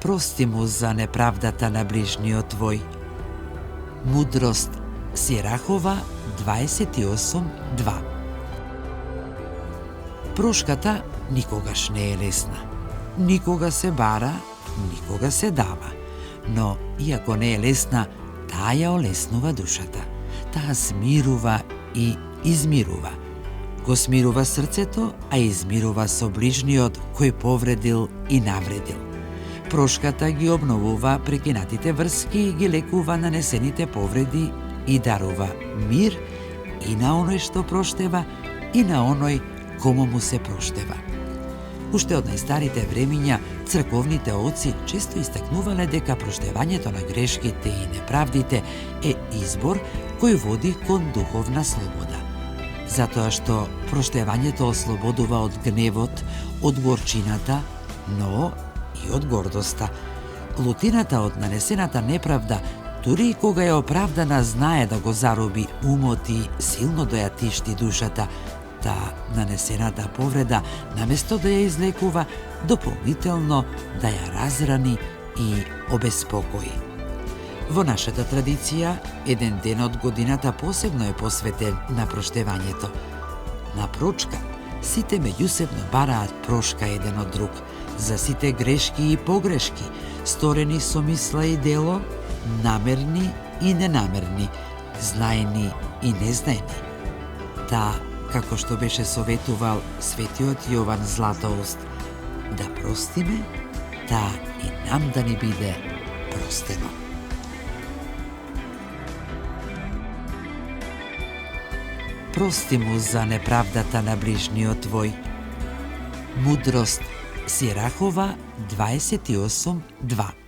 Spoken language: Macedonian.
Прости му за неправдата на ближниот твој. Мудрост Сирахова 28:2. Прошката никогаш не е лесна. Никога се бара, никога се дава. Но, иако не е лесна, таа ја олеснува душата. Таа смирува и измирува. Го смирува срцето, а измирува со ближниот кој повредил и навредил. Прошката ги обновува прекинатите врски и ги лекува нанесените повреди и дарува мир и на оној што проштева и на оној кому му се проштева. Уште од најстарите времиња, црковните оци често истакнувале дека проштевањето на грешките и неправдите е избор кој води кон духовна слобода. Затоа што проштевањето ослободува од гневот, од горчината, но и од гордоста. Лутината од нанесената неправда, дури и кога е оправдана, знае да го зароби умот и силно да ја тишти душата. Таа нанесената повреда, наместо да ја излекува, дополнително да ја разрани и обеспокои. Во нашата традиција, еден ден од годината посебно е посветен на проштевањето. На прочка, сите меѓусебно бараат прошка еден од друг за сите грешки и погрешки, сторени со мисла и дело, намерни и ненамерни, знаени и незнаени. Таа, како што беше советувал светиот Јован Златоуст, да простиме, таа и нам да ни биде простено. Прости му за неправдата на ближниот твој. Мудрост Сирахова 28:2.